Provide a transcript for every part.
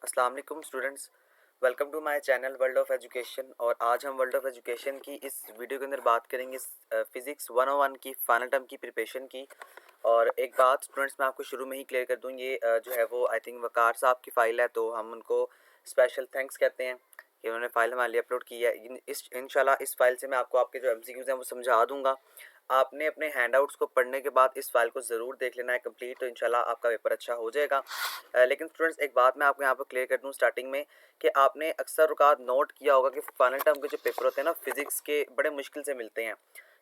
अस्सलाम वालेकुम students, welcome to my channel world of education. और आज हम वर्ल्ड ऑफ एजुकेशन की इस वीडियो के अंदर बात करेंगे फिज़िक्स 101 की फाइनल टर्म की प्रिपरेशन की। और एक बात स्टूडेंट्स मैं आपको शुरू में ही क्लियर कर दूं, ये जो है वो आई थिंक वकार साहब की फ़ाइल है, तो हम उनको स्पेशल थैंक्स कहते हैं कि उन्होंने फ़ाइल हमारे लिए अपलोड की है। इंशाल्लाह इस फाइल से मैं आपको आपके जो MCQs हैं वो समझा दूंगा। आपने अपने हैंडआउट्स को पढ़ने के बाद इस फाइल को ज़रूर देख लेना है कंप्लीट, तो इंशाल्लाह आपका पेपर अच्छा हो जाएगा। लेकिन स्टूडेंट्स एक बात मैं आपको यहाँ पर क्लियर कर दूँ स्टार्टिंग में कि आपने अक्सर औकात नोट किया होगा कि फाइनल टर्म के जो पेपर होते हैं ना फिजिक्स के, बड़े मुश्किल से मिलते हैं।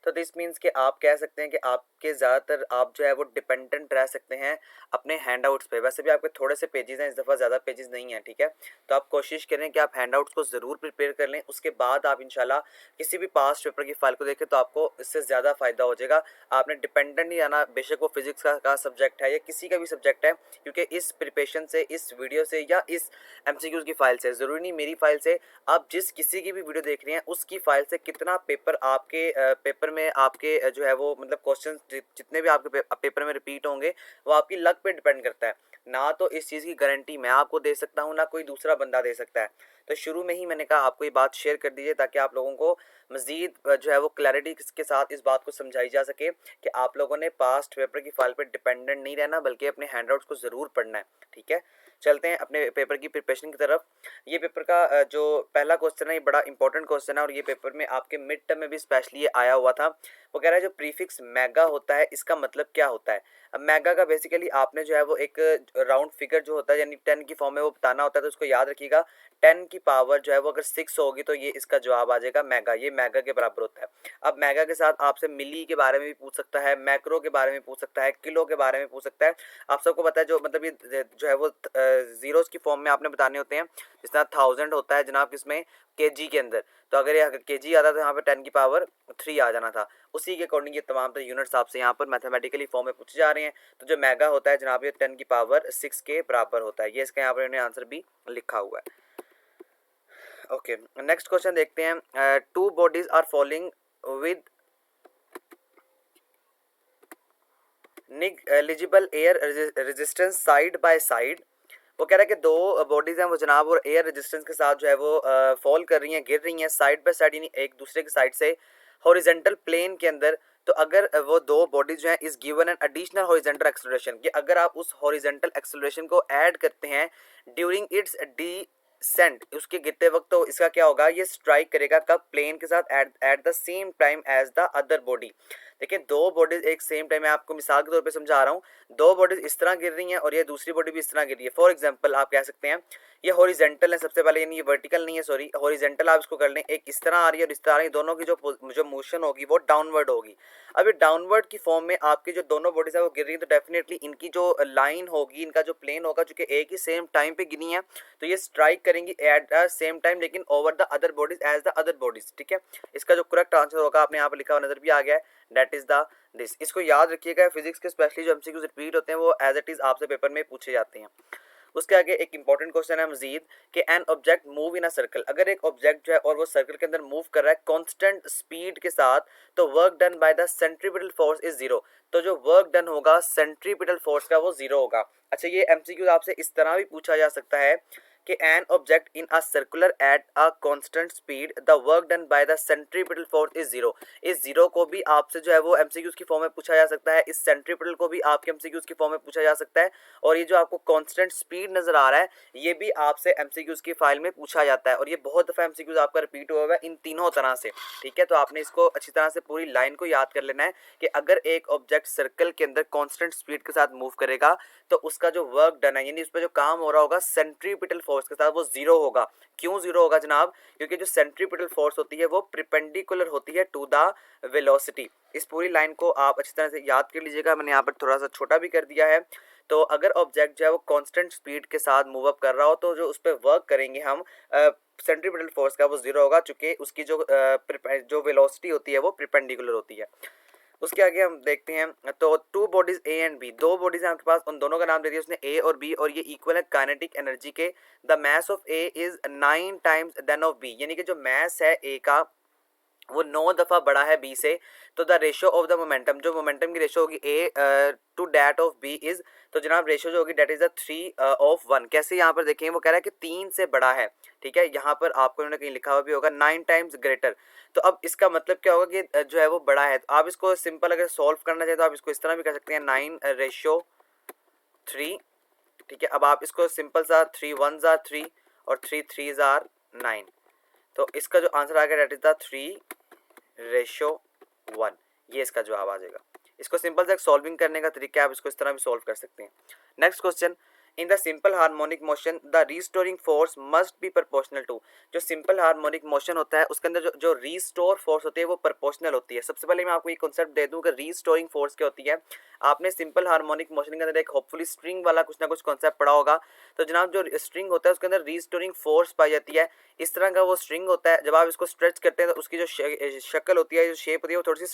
तो दिस मीन्स कि आप कह सकते हैं कि आपके ज़्यादातर आप जो है वो डिपेंडेंट रह सकते हैं अपने हैंडआउट्स पे। वैसे भी आपके थोड़े से पेजेस हैं, इस दफ़ा ज़्यादा पेजेस नहीं हैं, ठीक है। तो आप कोशिश करें कि आप हैंडआउट्स को ज़रूर प्रिपेयर कर लें, उसके बाद आप इंशाल्लाह किसी भी पास्ट पेपर की फाइल को देखें तो आपको इससे ज़्यादा फ़ायदा हो जाएगा। आपने डिपेंडेंट नहीं आना, बेशक वो फिजिक्स का सब्जेक्ट है या किसी का भी सब्जेक्ट है, क्योंकि इस प्रिपरेशन से, इस वीडियो से या इस MCQs की फाइल से, ज़रूरी नहीं मेरी फाइल से, आप जिस किसी की भी वीडियो देख रहे हैं उसकी फाइल से कितना पेपर आपके पेपर में आपके जो है वो मतलब क्वेश्चन जितने भी आपके पेपर में रिपीट होंगे वो आपकी लक पे डिपेंड करता है। ना तो इस चीज़ की गारंटी मैं आपको दे सकता हूँ, ना कोई दूसरा बंदा दे सकता है। तो शुरू में ही मैंने कहा आपको ये बात शेयर कर दीजिए ताकि आप लोगों को मज़ीद जो है वो क्लैरिटी के साथ इस बात को समझाई जा सके कि आप लोगों ने पास्ट पेपर की फाइल पर डिपेंडेंट नहीं रहना, बल्कि अपने हैंडआउट्स को ज़रूर पढ़ना है, ठीक है। चलते हैं अपने पेपर की प्रिपरेशन की तरफ। ये पेपर का जो पहला क्वेश्चन है ये बड़ा इंपॉर्टेंट क्वेश्चन है और ये पेपर में आपके मिड टर्म में भी स्पेशली ये आया हुआ था। वो कह रहा है जो प्रीफिक्स मेगा होता है इसका मतलब क्या होता है। अब मेगा का बेसिकली आपने जो है वो एक राउंड फिगर जो होता है यानी 10 की फॉर्म में वो बताना होता है, तो उसको याद रखिएगा 10 की पावर जो है वो अगर 6 होगी तो ये इसका जवाब आ जाएगा मेगा, ये मेगा के बराबर होता है। अब मेगा के साथ आपसे मिली के बारे में भी पूछ सकता है, मैक्रो के बारे में पूछ सकता है, किलो के बारे में पूछ सकता है। आप सबको पता है जो मतलब ये जो है वो जीरोस की फॉर्म में आपने बताने होते हैं, जिस तरह 1000 होता है जनाब किसमें, केजी के अंदर। तो अगर ये केजी आता तो यहाँ पे 10 की पावर 3 आ जाना था। उसी के अकॉर्डिंग ये तमाम तो यूनिट्स आपसे यहाँ पर मैथमेटिकली फॉर्म में पूछे जा रहे हैं। तो जो मेगा होता है जनाब ये 10 की पावर 6 के बराबर होता है। ये इसका यहाँ पर इन्होंने आंसर भी लिखा हुआ है। ओके, नेक्स्ट क्वेश्चन देखते हैं। Two bodies are falling with negligible air resistance side by side. वो कह रहा है कि दो बॉडीज हैं वो जनाब और एयर रेजिस्टेंस के साथ जो है वो फॉल कर रही हैं, गिर रही हैं साइड बाय साइड, यानी एक दूसरे की साइड से हॉरिजेंटल प्लेन के अंदर। तो अगर वो दो बॉडीज जो हैं इस given an additional horizontal acceleration, कि अगर आप उस हॉरिजेंटल एक्सेलरेशन को ऐड करते हैं ड्यूरिंग इट्स डिसेंट, उसके गिरते वक्त, तो इसका क्या होगा, ये स्ट्राइक करेगा कब, प्लेन के साथ at the same time as the other body. देखिए दो बॉडीज एक सेम टाइम, मैं आपको मिसाल के तौर पे समझा रहा हूँ, दो बॉडीज इस तरह गिर रही हैं और ये दूसरी बॉडी भी इस तरह गिर रही है। फॉर एग्जांपल आप कह सकते हैं ये हॉरिजेंटल है सबसे पहले, यानी ये वर्टिकल नहीं है, सॉरी हॉरिजेंटल आप इसको कर लें, एक इस तरह आ रही है और इस तरह आ रही है, दोनों की जो मोशन होगी वो डाउनवर्ड होगी। अब ये डाउनवर्ड की फॉर्म में आपकी जो दोनों बॉडीज है वो गिर रही है, तो डेफिनेटली इनकी जो लाइन होगी, इनका जो प्लेन होगा, चूंकि एक ही सेम टाइम पे गिरी है, तो ये स्ट्राइक करेंगी एट द सेम टाइम लेकिन over the other bodies as the other bodies, ठीक है। इसका जो करेक्ट आंसर होगा आपने यहाँ पर लिखा हुआ नजर भी आ गया है, दैट इज द दिस। इसको याद रखिएगा, फिजिक्स के स्पेशली जो MCQs रिपीट होते हैं वो एज इट इज आपसे पेपर में पूछे जाते हैं। उसके आगे एक इंपॉर्टेंट क्वेश्चन है मजीद कि an object move in a circle, अगर एक ऑब्जेक्ट जो है और वो सर्कल के अंदर मूव कर रहा है कांस्टेंट स्पीड के साथ, तो work done by the centripetal force is zero. तो जो वर्क डन होगा सेंट्रीपिटल फोर्स का वो जीरो होगा। अच्छा ये MCQ आपसे इस तरह भी पूछा जा सकता है कि an object in a circular at a constant speed the work done by the centripetal force is zero. इस जीरो को भी आपसे जो है वो MCQs की फॉर्म में पूछा जा सकता है, इस सेंट्रीपिटल को भी आपके MCQs की फॉर्म में पूछा जा सकता है, और ये जो आपको कांस्टेंट स्पीड नजर आ रहा है ये भी आपसे MCQs की फाइल में पूछा जाता है, और ये बहुत दफा MCQs आपका रिपीट हुआ है इन तीनों तरह से, ठीक है। तो आपने इसको अच्छी तरह से पूरी लाइन को याद कर लेना है कि अगर एक ऑब्जेक्ट सर्कल के अंदर कांस्टेंट स्पीड के साथ मूव करेगा तो उसका जो वर्क डन है यानी उस पर जो काम हो रहा होगा सेंट्रीपिटल फोर्स के साथ वो जीरो होगा। क्यों जीरो होगा जनाब, क्योंकि जो सेंट्रीपिटल फोर्स होती है वो परपेंडिकुलर होती है टू द वेलोसिटी। इस पूरी लाइन को आप अच्छी तरह से याद कर लीजिएगा, मैंने यहाँ पर थोड़ा सा छोटा भी कर दिया है। तो अगर ऑब्जेक्ट जो है वो कांस्टेंट स्पीड के साथ मूव अप कर रहा हो तो जो उस पर वर्क करेंगे हम सेंट्रीपिटल फोर्स का वो जीरो होगा, चूंकि उसकी जो वेलोसिटी होती है वो परपेंडिकुलर होती है। उसके आगे हम देखते हैं, तो two bodies A and B, दो बॉडीज हैं आपके पास, उन दोनों का नाम दे दिया उसने ए और बी, और ये इक्वल है काइनेटिक एनर्जी के। The mass of A is 9 times than of B, यानी कि जो मास है ए का वो 9 दफा बड़ा है बी से। तो the ratio of the momentum, जो मोमेंटम की रेशियो होगी A to that of B is तो जनाब रेशियो जो होगी डेट इज द 3/1। कैसे यहाँ पर देखेंगे, वो कह रहा है कि 3 से बड़ा है, ठीक है। यहाँ पर आपको इन्होंने कहीं लिखा हुआ भी होगा 9 टाइम्स ग्रेटर। तो अब इसका मतलब क्या होगा कि जो है वो बड़ा है। तो आप इसको सिंपल अगर सॉल्व करना चाहें तो आप इसको इस तरह भी कर सकते हैं 9/3, ठीक है। अब आप इसको सिंपल सा 3 1s आर 3 और 3 3s आर 9। तो इसका जो आंसर आ गया डेट इज द 3/1। ये इसका जवाब आ जाएगा। इसको सिंपल सा सॉल्विंग करने का तरीका है, आप इसको इस तरह भी सॉल्व कर सकते हैं। Next question, in the simple harmonic motion the restoring force must be proportional to. जो सिंपल हार्मोनिक मोशन होता है उसके अंदर जो रीस्टोर फोर्स होती है वो प्रोपोर्शनल होती है। सबसे पहले मैं आपको ये कॉन्सेप्ट दे दूं कि रीस्टोरिंग फोर्स क्या होती है। आपने सिंपल हार्मोनिक मोशन के अंदर एक होपफुली स्ट्रिंग वाला कुछ ना कुछ कॉन्सेप्ट पढ़ा होगा। तो जनाब जो स्ट्रिंग होता है उसके अंदर रीस्टोरिंग फोर्स पाई जाती है। इस तरह का वो स्ट्रिंग होता है, जब आप इसको स्ट्रेच करते हैं तो उसकी जो शक्ल होती है, जो शेप होती है, वो थोड़ी सी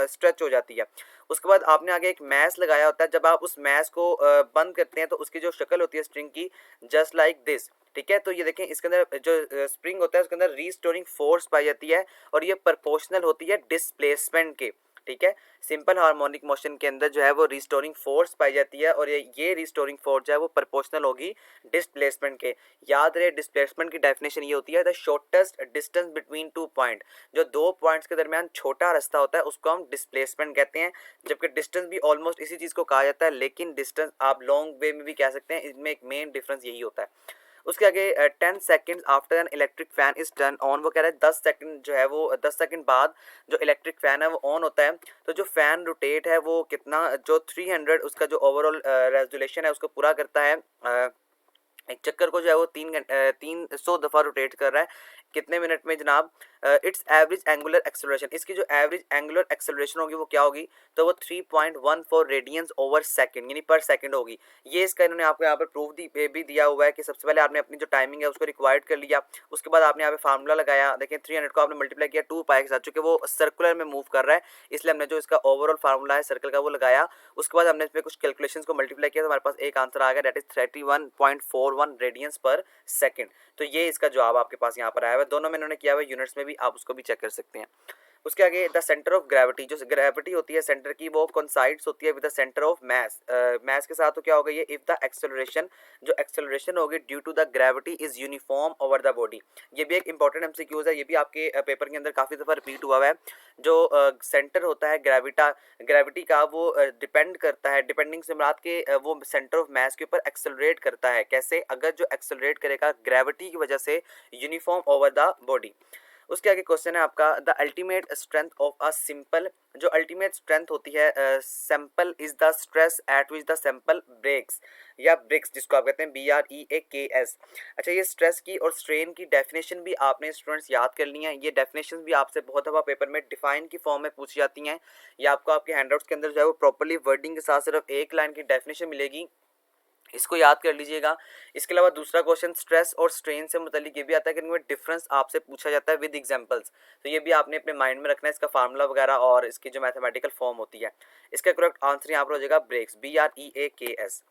स्ट्रेच हो जाती है। उसके बाद आपने आगे एक मैश लगाया होता है, जब आप उस मैश को बंद करते हैं तो उसकी जो शक्ल होती है स्ट्रिंग की, जस्ट लाइक दिस, ठीक है। तो ये देखें, इसके अंदर जो स्प्रिंग होता है उसके अंदर रीस्टोरिंग फोर्स पाई जाती है और ये प्रोपोर्शनल होती है डिस्प्लेसमेंट के, ठीक है। सिंपल हार्मोनिक मोशन के अंदर जो है वो रिस्टोरिंग फोर्स पाई जाती है और ये रिस्टोरिंग फोर्स जो है वो प्रोपोर्शनल होगी डिस्प्लेसमेंट के। याद रहे, डिस्प्लेसमेंट की डेफिनेशन ये होती है the shortest distance between 2 point. जो 2 पॉइंट्स के दरमियान छोटा रास्ता होता है उसको हम डिस्प्लेसमेंट कहते हैं। जबकि डिस्टेंस भी ऑलमोस्ट इसी चीज़ को कहा जाता है, लेकिन डिस्टेंस आप लॉन्ग वे में भी कह सकते हैं। इनमें एक मेन डिफरेंस यही होता है। उसके आगे 10 second after an electric fan is turn on, वो कह रहा है 10 सेकंड जो है वो 10 सेकंड बाद जो इलेक्ट्रिक फैन है वो ऑन होता है। तो जो फैन रोटेट है वो कितना, जो 300 उसका जो ओवरऑल रेजोल्यूशन है उसको पूरा करता है। एक चक्कर को जो है वो 300 दफ़ा रोटेट कर रहा है। कितने मिनट में जनाब? इट्स एवरेज एंगुलर एक्सेलरेशन, इसकी जो एवरेज एंगुलर एक्सेलरेशन होगी वो क्या होगी? तो वो 3.14 रेडियंस ओवर सेकंड यानी पर सेकंड होगी। ये इसका इन्होंने आपको यहाँ पर प्रूफ भी दिया हुआ है कि सबसे पहले आपने अपनी जो टाइमिंग है उसको रिक्वायर्ड कर लिया। उसके बाद आपने यहाँ पे फार्मूला लगाया, देखें 300 को आपने मल्टीप्लाई किया 2 पाई के साथ, चूंकि वो सर्कुलर में मूव कर रहा है इसलिए हमने जो इसका ओवरऑल फार्मूला है सर्कल का वो लगाया। उसके बाद हमने इसमें कुछ कैलकुलेशंस को मल्टीप्लाई किया तो हमारे पास एक आंसर आ गया, दैट इज 31.41 रेडियंस पर सेकंड। तो ये इसका जवाब आपके पास यहाँ पर आया हुआ है। दोनों में इन्होंने किया हुआ है यूनिट्स में भी, आप उसको भी चेक कर सकते हैं। उसके आगे द सेंटर ऑफ ग्रेविटी, जो ग्रेविटी होती है सेंटर की वो कोइंसाइड्स होती है with the centre of mass. Mass के साथ तो क्या होगा ये, इफ द एक्सेलरेशन, जो एक्सेलरेशन होगी due to the gravity is uniform over the body. ये भी एक इंपॉर्टेंट एमसीक्यूज है, ये भी आपके पेपर के अंदर काफ़ी दफ़ा रिपीट हुआ है। जो सेंटर होता है ग्रेविटी का वो डिपेंड करता है, डिपेंडिंग से मुराद के वो सेंटर ऑफ मास के ऊपर एक्सेलरेट करता है। कैसे? अगर जो एक्सेलरेट करेगा ग्रेविटी की वजह से यूनिफॉर्म ओवर द बॉडी। उसके आगे क्वेश्चन है आपका the ultimate strength of a simple, जो अल्टीमेट स्ट्रेंथ होती है sample is the stress at which the sample breaks या ब्रेक्स, जिसको आप कहते हैं BREAKS। अच्छा, ये स्ट्रेस की और स्ट्रेन की डेफिनेशन भी आपने स्टूडेंट्स याद कर ली हैं। ये डेफिनेशन भी आपसे बहुत दफ़ा पेपर में डिफाइन की फॉर्म में पूछी जाती हैं। ये आपको आपके हैंडआउट्स के अंदर जो है वो प्रॉपर्ली वर्डिंग के साथ सिर्फ एक लाइन की डेफिनेशन मिलेगी, इसको याद कर लीजिएगा। इसके अलावा दूसरा क्वेश्चन स्ट्रेस और स्ट्रेन से मुतालिक ये भी आता है कि इनमें डिफरेंस आपसे पूछा जाता है विद एग्जांपल्स। तो ये भी आपने अपने माइंड में रखना है, इसका फार्मूला वगैरह और इसकी जो मैथमेटिकल फॉर्म होती है। इसका करेक्ट आंसर यहाँ पर हो जाएगा ब्रेक्स, BREAKS।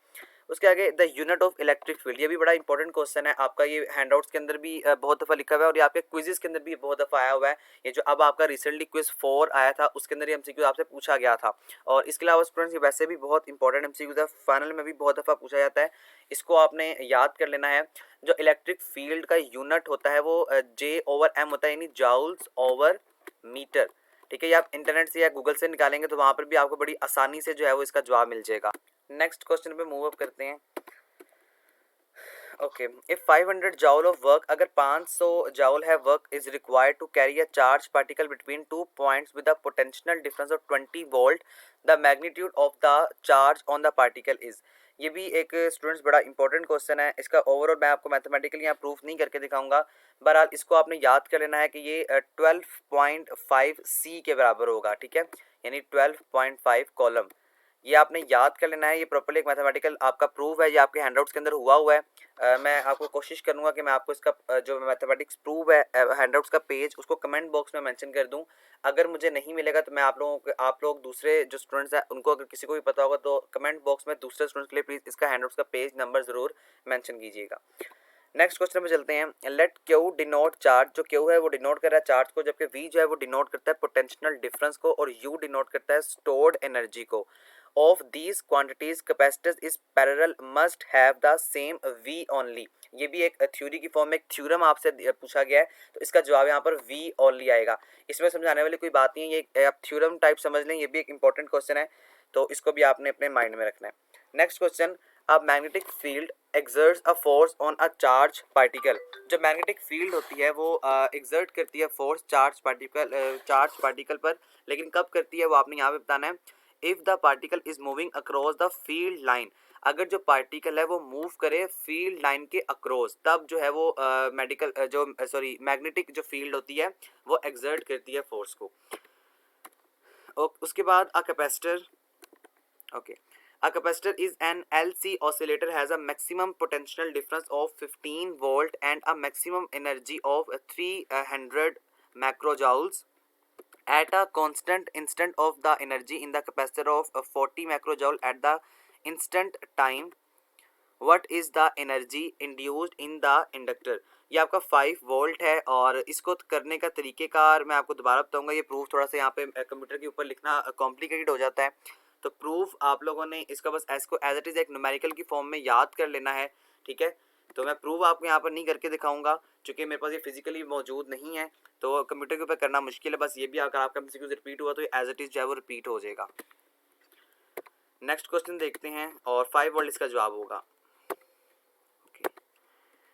उसके आगे the unit of electric field, ये भी बड़ा इंपॉर्टेंट क्वेश्चन है आपका। ये हैंडआउट्स के अंदर भी बहुत दफ़ा लिखा हुआ है और ये आपके क्विजेस के अंदर भी बहुत दफ़ा आया हुआ है। ये जो अब आपका रिसेंटली क्विज 4 आया था उसके अंदर ये एमसीक्यू आपसे पूछा गया था। और इसके अलावा स्टूडेंट्स ये वैसे भी बहुत इंपॉर्टेंट एमसीक्यू है, फाइनल में भी बहुत दफ़ा पूछा जाता है, इसको आपने याद कर लेना है। जो इलेक्ट्रिक फील्ड का यूनिट होता है वो J/M होता है, यानी जाउल्स ओवर मीटर। ठीक है, ये आप इंटरनेट से या गूगल से निकालेंगे तो वहाँ पर भी आपको बड़ी आसानी से जो है वो इसका जवाब मिल जाएगा। नेक्स्ट क्वेश्चन पे मूव अप करते हैं। Okay, if 500 joule of work, अगर 500 joule है work is required to carry a charge particle between 2 points with a potential difference of 20 volt, the magnitude of the charge on the particle is. ये भी एक students बड़ा important question है। इसका overall मैं आपको मैथमेटिकली यहाँ प्रूफ नहीं करके दिखाऊंगा, बहरहाल इसको आपने याद कर लेना है कि ये 12.5 C के बराबर होगा। ठीक है, यानी 12.5 कॉलम, ये आपने याद कर लेना है। ये प्रॉपर्ली एक मैथमेटिकल आपका प्रूफ है, ये आपके हैंडआउट्स के अंदर हुआ है। मैं आपको कोशिश करूंगा कि मैं आपको इसका जो मैथमेटिक्स प्रूफ है हैंडआउट्स का पेज, उसको कमेंट बॉक्स में मेंशन कर दूं। अगर मुझे नहीं मिलेगा तो मैं आप लोग दूसरे जो स्टूडेंट्स हैं उनको अगर किसी को भी पता होगा तो कमेंट बॉक्स में दूसरे स्टूडेंट्स के लिए प्लीज़ इसका हैंडआउट्स का पेज नंबर ज़रूर मेंशन कीजिएगा। नेक्स्ट क्वेश्चन में चलते हैं। लेट क्यू डिनोट चार्ज, जो क्यू है वो डिनोट कर रहा है चार्ज को, जबकि वी जो है वो डिनोट करता है पोटेंशियल डिफरेंस को और यू डिनोट करता है स्टोर्ड एनर्जी को। of these quantities capacitors is parallel must have the same V only। ये भी एक थ्योरी की फॉर्म में एक थ्योरम आपसे पूछा गया है, तो इसका जवाब यहाँ पर V only आएगा। इसमें समझाने वाली कोई बात नहीं है, ये आप थ्योरम टाइप समझ लें, ये भी एक इंपॉर्टेंट क्वेश्चन है, तो इसको भी आपने अपने माइंड में रखना है। Next question, a magnetic field exerts a force on a charge particle। जो मैग्नेटिक फील्ड होती है वो exert करती है फोर्स चार्ज पार्टिकल पर, लेकिन कब करती है वो आपने यहाँ पे बताना है। If the particle is moving across the field line, अगर जो पार्टिकल है वो मूव करे फील्ड लाइन के अक्रॉस, तब जो है वो मैग्नेटिक जो फील्ड होती है वो exert करती है फोर्स को। उसके बाद a capacitor, okay, a capacitor is an LC oscillator has a maximum potential difference of 15 volt and a maximum energy of 300 macrojoules at a constant instant of the energy in the capacitor of 40 macrojoule at the instant time। what is the energy induced in the inductor। ये आपका 5 volt है, और इसको करने का तरीक़ेकार मैं आपको दोबारा बताऊंगा। ये प्रूफ थोड़ा सा यहाँ पे कंप्यूटर के ऊपर लिखना कॉम्प्लिकेटेड हो जाता है, तो प्रूफ आप लोगों ने इसका बस इसको एज इट इज़ एक न्यूमेरिकल की फॉर्म में याद कर लेना है, ठीक है। तो मैं प्रूफ आपको यहाँ पर नहीं करके दिखाऊंगा, क्योंकि मेरे पास ये फिजिकली मौजूद नहीं है, तो कंप्यूटर के ऊपर करना मुश्किल है। बस ये भी अगर आपका MCQ रिपीट हुआ तो ये एज इट इज़ जो है वो रिपीट हो जाएगा। नेक्स्ट क्वेश्चन देखते हैं, और 5 वोल्ट इसका जवाब होगा।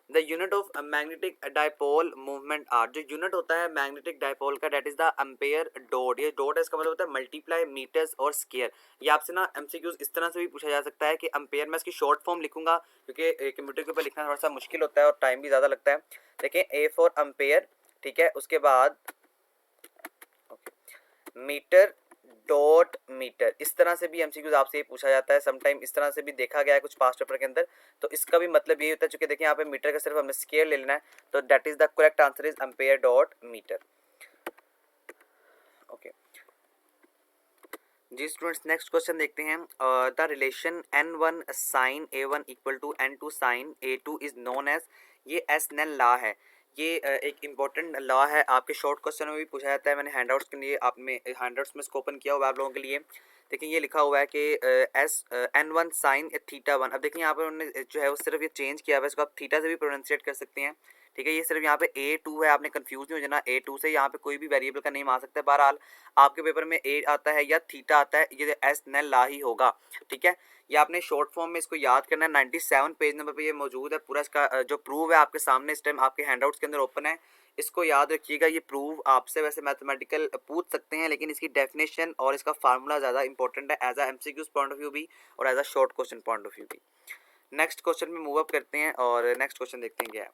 The unit of magnetic dipole movement are, जो यूनिट होता है मैग्नेटिक डायपोल का, that is the ampere dot. ये डॉट है, इसका मतलब होता है मल्टीप्लाई मीटर्स और स्क्वायर। ये आपसे ना MCQs इस तरह से भी पूछा जा सकता है कि एम्पेयर, मैं इसकी शॉर्ट फॉर्म लिखूंगा क्योंकि कंप्यूटर के ऊपर लिखना थोड़ा सा मुश्किल होता है और टाइम भी ज़्यादा लगता है। देखिए A फॉर एम्पेयर, ठीक है, उसके बाद मीटर डॉट मीटर, इस तरह से भी MCQs आपसे ये पूछा जाता है। समटाइम इस तरह से भी देखा गया है कुछ पास्ट पेपर के अंदर, तो इसका भी मतलब यही होता है। चूंकि देखिए यहाँ पे मीटर का सिर्फ हमें स्केयर ले लेना है, तो that is the correct answer is ampere dot metre. Okay जी स्टूडेंट्स, नेक्स्ट क्वेश्चन देखते हैं। The relation N1 sine A1 equal to N2 sine A2 is known as, ये एसनेल लॉ है। ये एक इम्पॉर्टेंट लॉ है, आपके शॉर्ट क्वेश्चन में भी पूछा जाता है। मैंने हैंडआउट्स के लिए हैंडआउट्स में इसको ओपन किया हुआ है आप लोगों के लिए। देखिए ये लिखा हुआ है कि N1 साइन θ1। अब देखिए यहाँ पर उन्होंने जो है वो सिर्फ ये चेंज किया हुआ है, इसको आप थीटा से भी प्रोनाउंसिएट कर सकते हैं, ठीक है। ये सिर्फ यहाँ पे A2 है, आपने कंफ्यूज नहीं हो जाना। A2 से यहाँ पे कोई भी वेरिएबल का नेम आ सकता है। बहरहाल आपके पेपर में A आता है या थीटा आता है, ये एसनेल लॉ ही होगा, ठीक है। ये आपने शॉर्ट फॉर्म में इसको याद करना है। 97 पेज नंबर पे ये मौजूद है। पूरा इसका जो प्रूफ है आपके सामने इस टाइम आपके हैंडआउट्स के अंदर ओपन है, इसको याद रखिएगा। ये प्रूफ आपसे वैसे मैथमेटिकल पूछ सकते हैं, लेकिन इसकी डेफिनेशन और इसका फार्मूला ज़्यादा इंपॉर्टेंट है as a MCQs point of view भी और as a short question point of view भी। नेक्स्ट क्वेश्चन में मूव अप करते हैं और नेक्स्ट क्वेश्चन देखते हैं क्या है।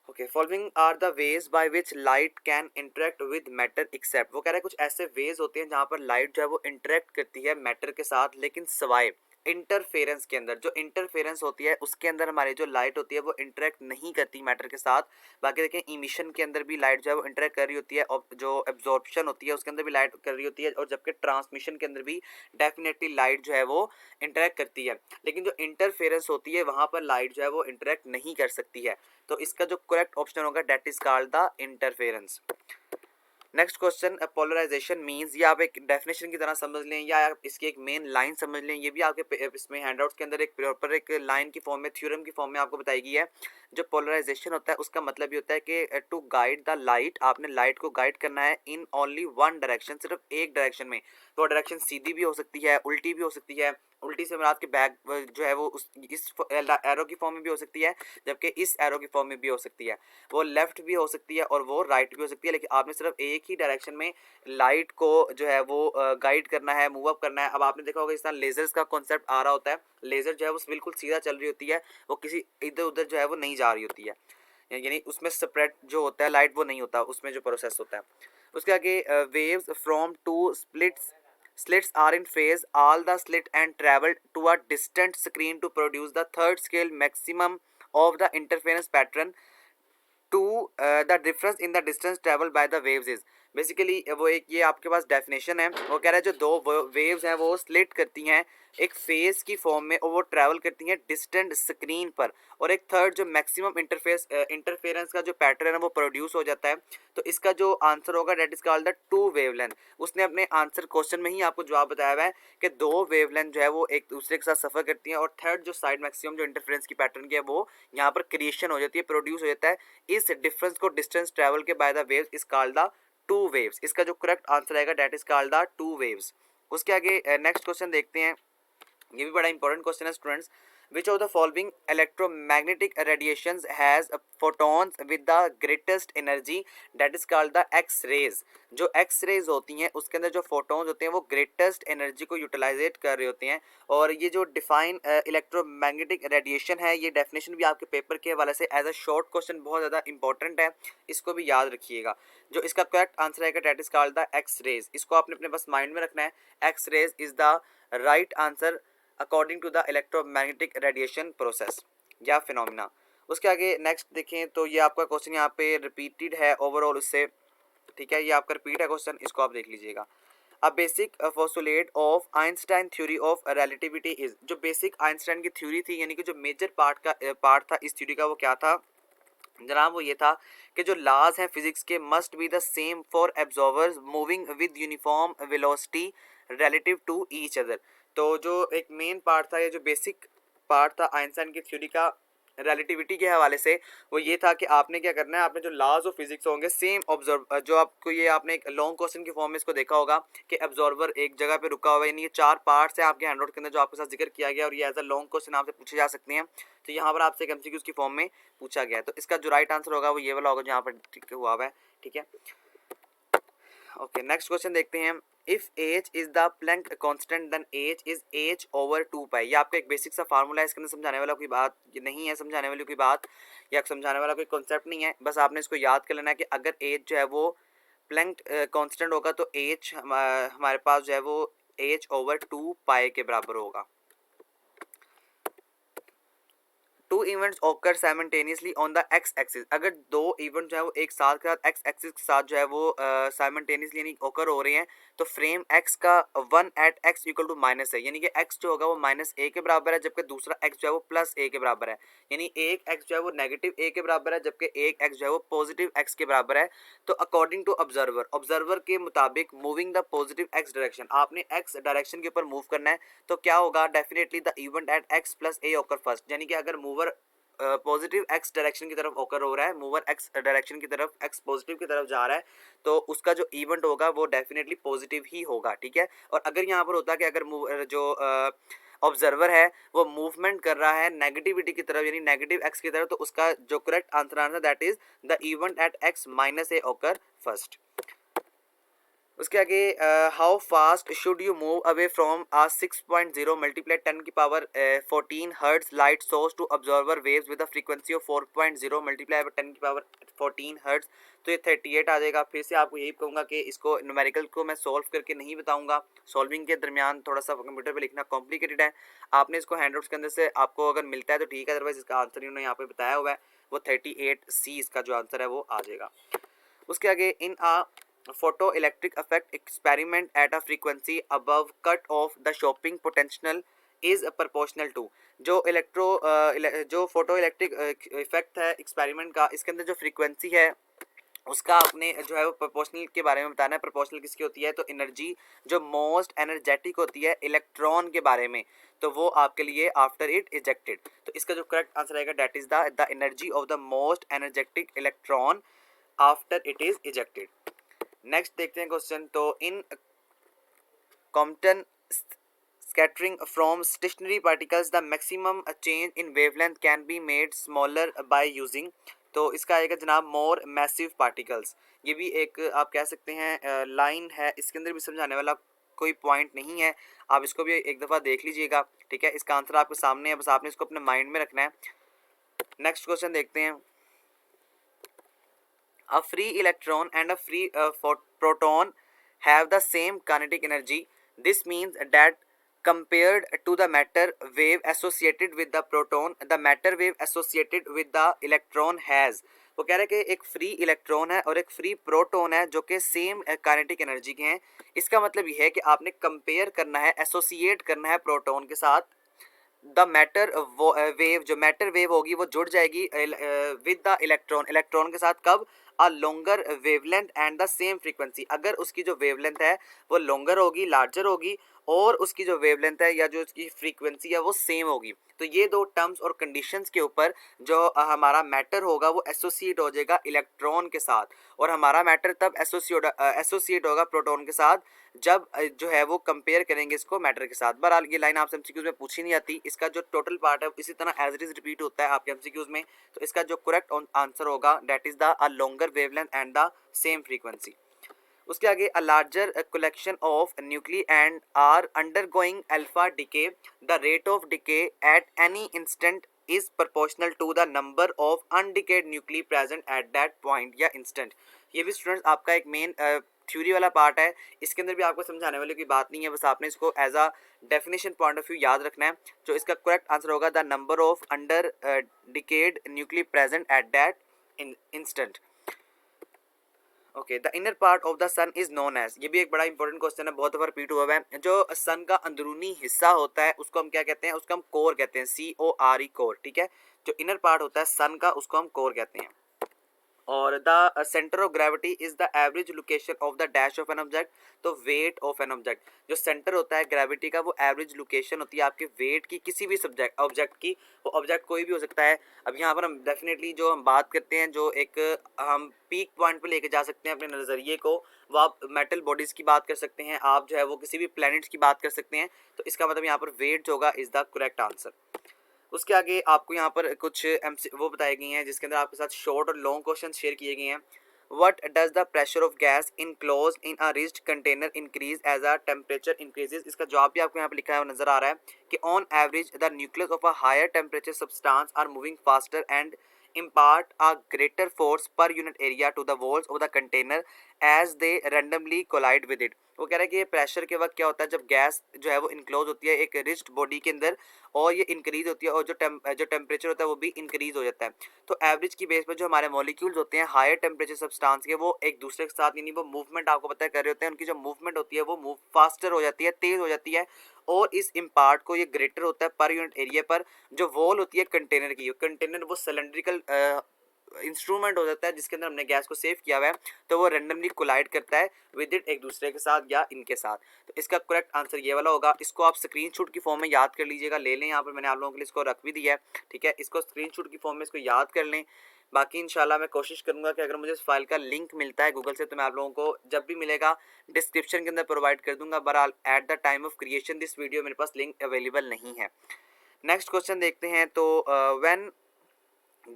Okay, following are the ways by which light can interact with matter except. वो कह रहा है कुछ ऐसे वेज होते हैं जहाँ पर लाइट जो है वो इंटरेक्ट करती है मैटर के साथ, लेकिन सवाए इंटरफेरेंस के अंदर। जो इंटरफेरेंस होती है उसके अंदर हमारी जो लाइट होती है वो इंटरेक्ट नहीं करती मैटर के साथ। बाकी देखें इमिशन के अंदर भी लाइट जो है वो इंटरेक्ट कर रही होती है, और जो एब्जॉर्प्शन होती है उसके अंदर भी लाइट कर रही होती है, और जबकि ट्रांसमिशन के अंदर भी डेफिनेटली लाइट जो है वो इंटरेक्ट करती है। लेकिन जो इंटरफेरेंस होती है वहाँ पर लाइट जो है वो इंटरेक्ट नहीं कर सकती है। तो इसका जो करेक्ट ऑप्शन होगा that is called the interference. Next question, polarisation means, ये आप एक डेफिनेशन की तरह समझ लें या आप इसकी एक मेन लाइन समझ लें। ये भी आपके इसमें हैंडआउट्स के अंदर एक प्रॉपर एक लाइन की फॉर्म में, थ्योरम की फॉर्म में आपको बताई गई है। जो पोलराइजेशन होता है उसका मतलब ये होता है कि टू गाइड द लाइट, आपने लाइट को गाइड करना है इन ओनली वन डायरेक्शन, सिर्फ एक डायरेक्शन में। तो डायरेक्शन सीधी भी हो सकती है, उल्टी भी हो सकती है। उल्टी से मुराद के बैक जो है वो इस एरो की फॉर्म में भी हो सकती है, जबकि इस एरो की फॉर्म में भी हो सकती है। वो लेफ्ट भी हो सकती है और वो राइट भी हो सकती है, लेकिन आपने सिर्फ एक ही डायरेक्शन में लाइट को जो है वो गाइड करना है, मूव अप करना है। अब आपने देखा होगा इस तरह लेजर्स का कॉन्सेप्ट आ रहा होता है। लेजर जो है वो बिल्कुल सीधा चल रही होती है, वो किसी इधर उधर जो है वो नहीं जा रही होती है, यानी उसमें स्प्रेड जो होता है लाइट वो नहीं होता, उसमें जो प्रोसेस होता है। उसके आगे waves from two slits are in phase all the slit and travel to a distant screen to produce the third scale maximum of the interference pattern to the difference in the distance traveled by the waves is। Basically वो एक ये आपके पास definition है, वो कह रहा है जो दो वेव्स हैं वो स्लिट करती हैं एक फेज की फॉर्म में और वो ट्रैवल करती हैं डिस्टेंट स्क्रीन पर, और एक थर्ड जो मैक्सिमम इंटरफेरेंस का जो पैटर्न है वो प्रोड्यूस हो जाता है। तो इसका जो आंसर होगा that is called the two wavelength. उसने अपने आंसर क्वेश्चन में ही आपको जवाब बताया हुआ है कि दो वेवलेंथ जो है वो एक दूसरे के साथ सफर करती हैं, और थर्ड जो साइड मैक्सिमम जो इंटरफेरेंस की पैटर्न की है वो यहाँ पर क्रिएशन हो जाती है, प्रोड्यूस हो जाता है। इस डिफरेंस को डिस्टेंस ट्रैवल के by the waves is called the two waves. इसका जो करेक्ट आंसर आएगा that is called the two waves. उसके आगे नेक्स्ट क्वेश्चन देखते हैं, ये भी बड़ा इंपॉर्टेंट क्वेश्चन है students. Which of the following electromagnetic radiations has photons with the greatest energy that is called the X rays. जो एक्स रेज होती हैं उसके अंदर जो फोटॉन्स होते हैं वो ग्रेटेस्ट एनर्जी को यूटिलाइजेट कर रहे होते हैं। और ये जो डिफाइन इलेक्ट्रोमैग्नेटिक रेडिएशन है, ये डेफिनेशन भी आपके पेपर के हवाले से एज अ शॉर्ट क्वेश्चन बहुत ज़्यादा इंपॉर्टेंट है, इसको भी याद रखिएगा। जो इसका करेक्ट आंसर है that is called the X rays. इसको आपने अपने बस माइंड में रखना है, X rays is the right answer according to the electromagnetic radiation process या फिनोमिना। उसके आगे नेक्स्ट देखें तो ये आपका क्वेश्चन यहाँ पे रिपीटेड है ओवरऑल उससे, ठीक है, ये आपका रिपीट है क्वेश्चन, इसको आप देख लीजिएगा। A basic postulate of Einstein theory of relativity is. जो बेसिक आइंस्टाइन की थ्योरी थी, यानी कि जो मेजर पार्ट था इस थ्योरी का, वो क्या था जनाब? वो ये था कि जो लॉज हैं फिजिक्स के must be the same for observers moving with uniform velocity relative to each other. तो जो एक मेन पार्ट था, ये जो बेसिक पार्ट था आइंस्टाइन की थ्योरी का रिलेटिविटी के हवाले से, वो ये था कि आपने क्या करना है, आपने जो लॉज ऑफ फिजिक्स होंगे सेम ऑब्जर्व, जो आपको ये आपने एक लॉन्ग क्वेश्चन की फॉर्म में इसको देखा होगा कि ऑब्जर्वर एक जगह पे रुका हुआ है, यानी ये चार पार्ट्स हैं आपके हैंडआउट के अंदर जो आपके साथ जिक्र किया गया, और ये एज अ लॉन्ग क्वेश्चन आपसे पूछे जा सकते हैं। तो यहाँ पर आपसे एक एमसीक्यूज की फॉर्म में पूछा गया है, तो इसका जो राइट आंसर होगा वो ये वाला होगा जहाँ पर ठीक हुआ हुआ है, ठीक है। ओके, नेक्स्ट क्वेश्चन देखते हैं। If H is the Planck constant then H is H over 2 pi. ये आपका एक बेसिक सा फार्मूला है, इसके अंदर समझाने वाला कोई बात ये नहीं है, समझाने वाली कोई बात या समझाने वाला कोई कॉन्सेप्ट नहीं है, बस आपने इसको याद कर लेना है कि अगर एच जो है वो प्लैंक कांस्टेंट होगा तो एच हमारे पास जो है वो एच ओवर 2 पाई के बराबर होगा। Two events occur simultaneously on the X axis. अगर दो इवेंट जो है वो एक साथ के साथ एक्स एक्सिस के साथ जो है वो साइमल्टेनियसली यानी ऑकर हो रहे हैं, तो फ्रेम एक्स का one at X equal to minus है, यानी कि एक्स जो होगा वो माइनस ए के बराबर है, जबकि दूसरा एक्स जो है वो प्लस ए के बराबर है। यानी एक एक्स जो है वो नेगेटिव ए के बराबर है, जबकि एक एक्स जो है वो पॉजिटिव एक्स के बराबर है। तो अकॉर्डिंग टू ऑब्जर्वर के मुताबिक moving the positive x direction, आपने एक्स डायरेक्शन के ऊपर मूव करना है, तो क्या होगा? Definitely the event at x plus A occur first. यानी कि अगर मूवर पॉजिटिव एक्स डायरेक्शन की तरफ ऑकर हो रहा है, मूवर एक्स डायरेक्शन की तरफ, एक्स पॉजिटिव की तरफ जा रहा है, तो उसका जो इवेंट होगा वो डेफिनेटली पॉजिटिव ही होगा, ठीक है। और अगर यहाँ पर होता है कि अगर जो ऑब्जर्वर है वो मूवमेंट कर रहा है नेगेटिविटी की तरफ, यानी नेगेटिव एक्स की तरफ, तो उसका जो करेक्ट आंसर आना that is the event at X minus A occur first. उसके आगे how fast should you move away from a 6.0 multiply 10 की power 14 hertz light source to observer waves with a frequency of 4.0 multiply 10 की power 14 hertz. तो ये 38 आ जाएगा। फिर से आपको यही कहूँगा कि इसको न्यूमेरिकल को मैं सॉल्व करके नहीं बताऊँगा, सॉल्विंग के दरमियान थोड़ा सा कंप्यूटर पे लिखना कॉम्प्लिकेटेड है। आपने इसको हैंडआउट्स के अंदर से आपको अगर मिलता है तो ठीक है, अदरवाइज इसका आंसर इन्होंने यहाँ पे बताया हुआ है, वो 38C इसका जो आंसर है वो आ जाएगा। उसके आगे इन आ photoelectric effect experiment at a frequency above cut off the shopping potential is proportional to। जो फोटो इलेक्ट्रिक इफेक्ट है एक्सपेरिमेंट का, इसके अंदर जो फ्रीक्वेंसी है उसका आपने जो है वो प्रोपोर्शनल के बारे में बताना है। प्रोपोर्शनल किसकी होती है? तो एनर्जी जो मोस्ट एनर्जेटिक होती है इलेक्ट्रॉन के बारे में, तो वो आपके लिए आफ्टर इट इजेक्टेड। तो इसका जो करेक्ट आंसर आएगा that is the energy of the most energetic electron after it is ejected. Next देखते हैं क्वेश्चन। तो इन Compton scattering from stationary particles the maximum change in wavelength can be made smaller by using। तो इसका आएगा जनाब मोर massive particles. ये भी एक आप कह सकते हैं लाइन है, इसके अंदर भी समझाने वाला कोई पॉइंट नहीं है, आप इसको भी एक दफ़ा देख लीजिएगा, ठीक है। इसका आंसर आपके सामने है, बस आपने इसको अपने माइंड में रखना है। नेक्स्ट क्वेश्चन देखते हैं। A free electron and a free proton have the same kinetic energy. This means that compared to the matter wave associated with the proton, the matter wave associated with the electron has, वो कह रहा है कि एक free electron है और एक free proton है जो कि सेम काइनेटिक एनर्जी के हैं। इसका मतलब ये है कि आपने कंपेयर करना है, एसोसिएट करना है प्रोटॉन के साथ। द मैटर वेव, जो मैटर वेव होगी वो जुड़ जाएगी विद द इलेक्ट्रॉन, इलेक्ट्रॉन के साथ। कब? अ longer wavelength and the same frequency, अगर उसकी जो वेवलेंथ है वो लॉन्गर होगी, लार्जर होगी, और उसकी जो वेवलेंथ है या जो उसकी फ्रीक्वेंसी है वो सेम होगी। तो ये दो टर्म्स और कंडीशंस के ऊपर जो हमारा मैटर होगा वो एसोसिएट हो जाएगा इलेक्ट्रॉन के साथ, और हमारा मैटर तब एसोसिएट होगा प्रोटॉन के साथ जब जो है वो कंपेयर करेंगे इसको मैटर के साथ। बहरहाल ये लाइन आपसे एमसीक्यूज में पूछी नहीं आती, इसका जो टोटल पार्ट है इसी तरह एज इट इज रिपीट होता है आपके एमसीक्यूज में। तो इसका जो करेक्ट आंसर होगा that is the a longer wavelength and the same frequency. उसके आगे a larger collection of nuclei and are undergoing alpha decay, the rate of decay at any instant is proportional to the number of undecayed nuclei present at that point या instant. ये भी students आपका एक main theory वाला part है, इसके अंदर भी आपको समझाने वाली कोई बात नहीं है, बस आपने इसको as a definition point of view याद रखना है। जो इसका करेक्ट आंसर होगा the number of undecayed nuclei present at that instant. Okay, the inner part of the sun is known as, ये भी एक बड़ा इंपॉर्टेंट क्वेश्चन है, बहुत दफा रिपीट हुआ है। जो सन का अंदरूनी हिस्सा होता है उसको हम क्या कहते हैं? उसको हम कोर कहते हैं, CORE कोर, ठीक है। जो इनर पार्ट होता है सन का उसको हम कोर कहते हैं। और the centre of gravity is the average location of the dash of an object, तो वेट ऑफ एन ऑब्जेक्ट, जो सेंटर होता है ग्रेविटी का वो एवरेज लोकेशन होती है आपके वेट की, किसी भी सब्जेक्ट ऑब्जेक्ट की। वो ऑब्जेक्ट कोई भी हो सकता है। अब यहाँ पर हम डेफिनेटली जो हम बात करते हैं, जो एक हम पीक पॉइंट पे लेके जा सकते हैं अपने नज़रिए को, वो आप मेटल बॉडीज़ की बात कर सकते हैं, आप जो है वो किसी भी प्लैनेट्स की बात कर सकते हैं। तो इसका मतलब यहाँ पर वेट जो होगा इज़ द करेक्ट आंसर। उसके आगे आपको यहाँ पर कुछ वो बताई गई हैं जिसके अंदर आपके साथ शॉर्ट और लॉन्ग क्वेश्चन शेयर किए गए हैं। What does the pressure of gas enclosed in a rigid container increase as a temperature increases? इसका जवाब भी आपको यहाँ पे लिखा है नजर आ रहा है कि on average the nucleus of a higher temperature substance are moving faster and impart a greater force per unit area to the walls of the container as they randomly collide with it। वो कह रहा है कि pressure के वक्त क्या होता है जब गैस जो है वो इनक्लोज होती है एक रिज्ड बॉडी के अंदर, और ये इंक्रीज होती है, और जो टेम्परेचर होता है वो भी इंक्रीज हो जाता है। तो एवरेज की बेस पर जो हमारे मॉलिक्यूल्स होते हैं हायर टेम्परेचर सब्सटेंस के, वो एक दूसरे के साथ यानी वो मूवमेंट आपको पता कर रहे होते हैं, उनकी जो मूवमेंट होती है वो मूव फास्टर हो जाती है, तेज हो जाती है, और इस इम्पार्ट को ये ग्रेटर होता है पर यूनिट एरिया पर। जो वॉल होती है कंटेनर की, कंटेनर वो सिलेंड्रिकल इंस्ट्रूमेंट हो जाता है जिसके अंदर हमने गैस को सेव किया हुआ है, तो वो रेंडमली कोलाइड करता है विद इट, एक दूसरे के साथ या इनके साथ। तो इसका करेक्ट आंसर ये वाला होगा। इसको आप स्क्रीनशॉट की फॉर्म में याद कर लीजिएगा, ले लें, यहाँ पर मैंने आप लोगों के लिए इसको रख भी दिया है, ठीक है। इसको स्क्रीनशॉट की फॉर्म में इसको याद कर लें। बाकी इंशाल्लाह मैं कोशिश करूंगा कि अगर मुझे इस फाइल का लिंक मिलता है गूगल से तो मैं आप लोगों को जब भी मिलेगा डिस्क्रिप्शन के अंदर प्रोवाइड कर दूंगा। बहरहाल at the time of creation this video मेरे पास लिंक अवेलेबल नहीं है। नेक्स्ट क्वेश्चन देखते हैं। तो when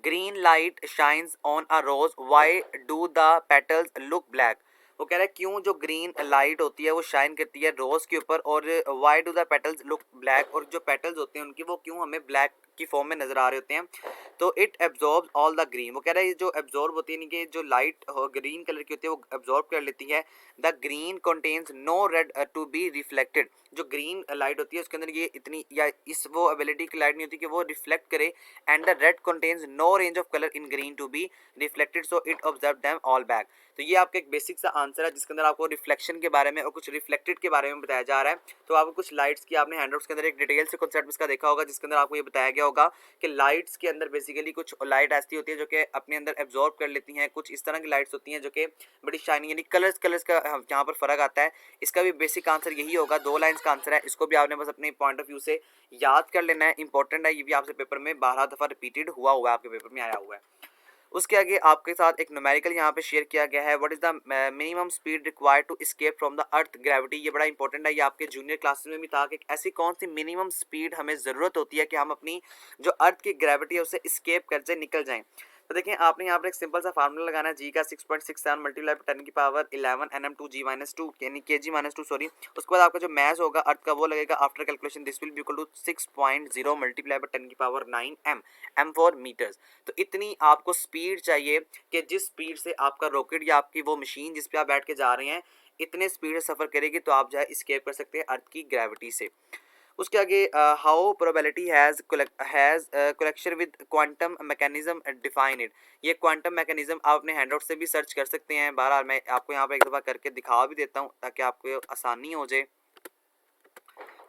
green light shines on a rose why do the petals look black. वो कह रहा है क्यों जो ग्रीन लाइट होती है वो शाइन करती है रोज के ऊपर, और why do the petals look black, और जो पेटल्स होते हैं उनकी वो क्यों हमें ब्लैक की फॉर्म में नजर आ रहे होते हैं। तो it absorbs all the green, वो कह रहा है जो एब्जॉर्ब होती है, कि जो लाइट ग्रीन कलर की होती है वो एब्जॉर्ब कर लेती है। The green contains no red to be reflected, जो ग्रीन लाइट होती है उसके अंदर ये इतनी या इस वो एबिलिटी की लाइट नहीं होती कि वो रिफ्लेक्ट करे। And the red contains no range of colour in green to be reflected, so it observe them all back. तो ये आपका एक बेसिक सा आंसर है जिसके अंदर आपको रिफ्लेक्शन के बारे में और कुछ रिफ्लेक्टेड के बारे में बताया जा रहा है। तो आपको कुछ लाइट्स की आपने हैंडआउट्स के अंदर एक डिटेल से कॉन्सेप्ट इसका देखा होगा जिसके अंदर आपको ये बताया गया होगा कि लाइट्स के अंदर बेसिकली कुछ लाइट ऐसी होती है जो कि अपने अंदर एब्जॉर्ब कर लेती हैं, कुछ इस तरह की लाइट्स होती हैं जो कि बड़ी शाइनिंग, यानी कलर्स का यहाँ पर फर्क आता है। इसका भी बेसिक आंसर यही होगा, 2 लाइन्स का आंसर है। इसको भी आपने बस अपने पॉइंट ऑफ व्यू से याद कर लेना है, इंपॉर्टेंट है, ये भी आपसे पेपर में 12 दफ़ा रिपीटेड हुआ है, आपके पेपर में आया हुआ है। उसके आगे आपके साथ एक न्यूमेरिकल यहाँ पे शेयर किया गया है, what is the minimum speed required to escape from the earth gravity. ये बड़ा इंपॉर्टेंट है, ये आपके जूनियर क्लासेस में भी था कि ऐसी कौन सी मिनिमम स्पीड हमें ज़रूरत होती है कि हम अपनी जो अर्थ की ग्रेविटी है उससे एस्केप कर जाए, निकल जाएं। तो देखें आपने यहाँ पर एक सिंपल सा फार्मूला लगाना है, जी का 6.67 मल्टीप्लाई 10⁻11 nm2g-2 यानी kg-2 सॉरी। उसके बाद आपका जो मैथ होगा अर्थ का वो लगेगा after calculation, this will be equal to 6.0 multiply 10⁹ m, m for metres. तो इतनी आपको स्पीड चाहिए कि जिस स्पीड से आपका रॉकेट या आपकी वो मशीन जिस पे आप बैठ के जा रहे हैं इतने स्पीड से सफ़र करेगी तो आप जो है एस्केप कर सकते हैं अर्थ की ग्रेविटी से। उसके आगे how probability has collection with quantum mechanism define it. ये क्वांटम मैकेनिज्म आप अपने हैंडआउट से भी सर्च कर सकते हैं। बहरहाल मैं आपको यहाँ पर एक दफ़ा करके दिखा भी देता हूँ ताकि आपको आसानी हो जाए।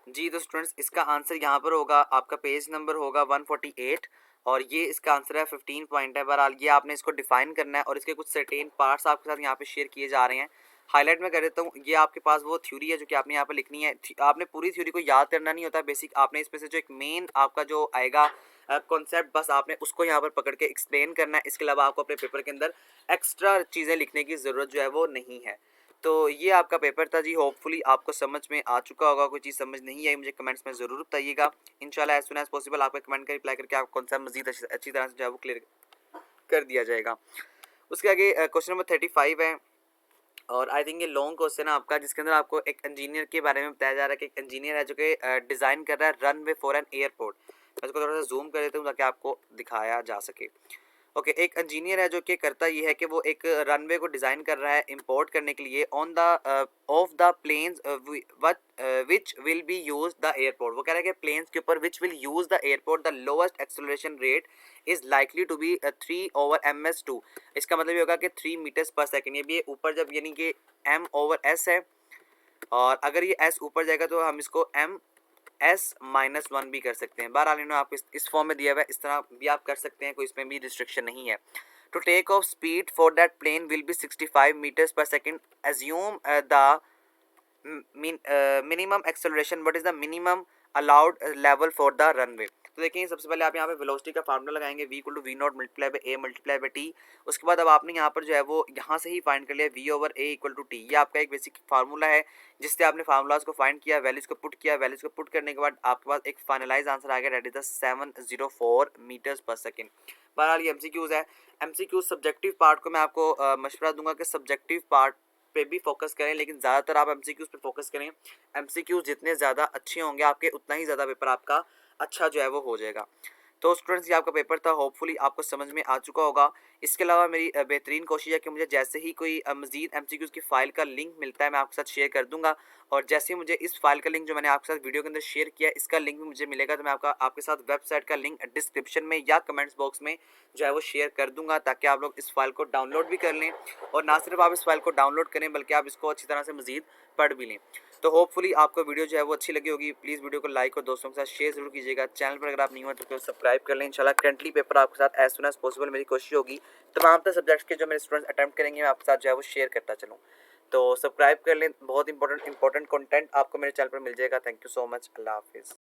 जी तो स्टूडेंट्स इसका आंसर यहाँ पर होगा, आपका पेज नंबर होगा 148 और ये इसका आंसर है 15 पॉइंट है। बहरहाल ये आपने इसको डिफाइन करना है और इसके कुछ सर्टेन पार्ट्स आपके साथ यहाँ पे शेयर किए जा रहे हैं। हाईलाइट में कर देता हूँ, ये आपके पास वो थ्योरी है जो कि आपने यहाँ पर लिखनी है। आपने पूरी थ्योरी को याद करना नहीं होता, बेसिक आपने इसमें से जो एक मेन आपका जो आएगा कॉन्सेप्ट बस आपने उसको यहाँ पर पकड़ के एक्सप्लेन करना है। इसके अलावा आपको अपने पेपर के अंदर एक्स्ट्रा चीज़ें लिखने की ज़रूरत जो है वो नहीं है। तो ये आपका पेपर था जी, होपफुली आपको समझ में आ चुका होगा। कोई चीज़ समझ नहीं आई मुझे कमेंट्स में ज़रूर बताइएगा। इंशाल्लाह एज सुन एज पॉसिबल आपका कमेंट का रिप्लाई करके आपको कॉन्सेप्ट मजीद अच्छी तरह से जो है वो क्लियर कर दिया जाएगा। उसके आगे क्वेश्चन नंबर 35 है और आई थिंक ये लॉन्ग क्वेश्चन है आपका, जिसके अंदर आपको एक इंजीनियर के बारे में बताया जा रहा है कि एक इंजीनियर है जो कि डिज़ाइन कर रहा है रनवे फॉर एन एयरपोर्ट। मैं इसको थोड़ा सा जूम कर देता हूँ ताकि आपको दिखाया जा सके। ओके एक इंजीनियर है जो कि करता ये है कि वो एक रनवे को डिज़ाइन कर रहा है इंपोर्ट करने के लिए on the of the planes which will be use the airport. वो कह रहा है कि प्लेन्स के ऊपर which will use the airport the lowest acceleration rate is likely to be 3/ms2। इसका मतलब ये होगा कि 3 मीटर्स पर सेकेंड। ये भी ऊपर जब यानी कि m/s है और अगर ये s ऊपर जाएगा तो हम इसको m/-1 भी कर सकते हैं। बहरहाल इन्होंने आपको इस फॉर्म में दिया हुआ है, इस तरह भी आप कर सकते हैं, कोई इसमें भी रिस्ट्रिक्शन नहीं है। To take off speed for that plane will be 65 metres per second. Assume the minimum acceleration, what is the minimum allowed level for the runway. तो देखिए सबसे पहले आप यहाँ पे वेलोसिटी का फार्मूला लगाएंगे v = v not multiply by a multiply by t। उसके बाद अब आपने यहाँ पर जो है वो यहाँ से ही फाइंड कर लिया v/a = t। ये आपका एक बेसिक फार्मूला है जिससे आपने फार्मूलाज को फाइंड किया, वैल्यूज को पुट किया। वैल्यूज को पुट करने के बाद आपके पास एक फाइनलाइज आंसर आ गया, that is the 704 metres per second. बहरहाल ये एमसीक्यूज है। एमसीक्यूज सब्जेक्टिव पार्ट को मैं आपको मशवरा दूंगा कि सब्जेक्टिव पार्ट पे भी फोकस करें, लेकिन ज़्यादातर आप एमसीक्यूज पे फोकस करें। एमसीक्यूज जितने ज़्यादा अच्छे होंगे आपके उतना ही ज़्यादा पेपर आपका अच्छा जो है वो हो जाएगा। तो स्टूडेंट्स ये आपका पेपर था, होपफुली आपको समझ में आ चुका होगा। इसके अलावा मेरी बेहतरीन कोशिश है कि मुझे जैसे ही कोई मज़ीद एमसीक्यूज़ की फ़ाइल का लिंक मिलता है मैं आपके साथ शेयर कर दूंगा। और जैसे ही मुझे इस फाइल का लिंक जो मैंने आपके साथ वीडियो के अंदर शेयर किया इसका लिंक भी मुझे मिलेगा तो मैं आपके साथ वेबसाइट का लिंक डिस्क्रिप्शन में या कमेंट्स बॉक्स में जो है वो शेयर कर दूंगा, ताकि आप लोग इस फाइल को डाउनलोड भी कर लें। और ना सिर्फ आप इस फाइल को डाउनलोड करें बल्कि आप इसको अच्छी तरह से मज़ीद पढ़ भी लें। तो होपफुली आपको वीडियो जो है वो अच्छी लगी होगी। प्लीज़ वीडियो को लाइक और दोस्तों के साथ शेयर जरूर कीजिएगा। चैनल पर अगर आप नहीं हो तो सब्सक्राइब कर लें। इंशाल्लाह करंटली पेपर आपके साथ एज सुन एज पॉसिबल मेरी कोशिश होगी तमाम तरह सब्जेक्ट्स के जो मेरे स्टूडेंट्स अटैम्प्ट करेंगे मैं आपके साथ जो है वो शेयर करता चलूँ। तो सब्सक्राइब कर लें, बहुत इंपॉर्टेंट कंटेंट आपको मेरे चैनल पर मिल जाएगा। थैंक यू सो मच, अल्लाह हाफिज़।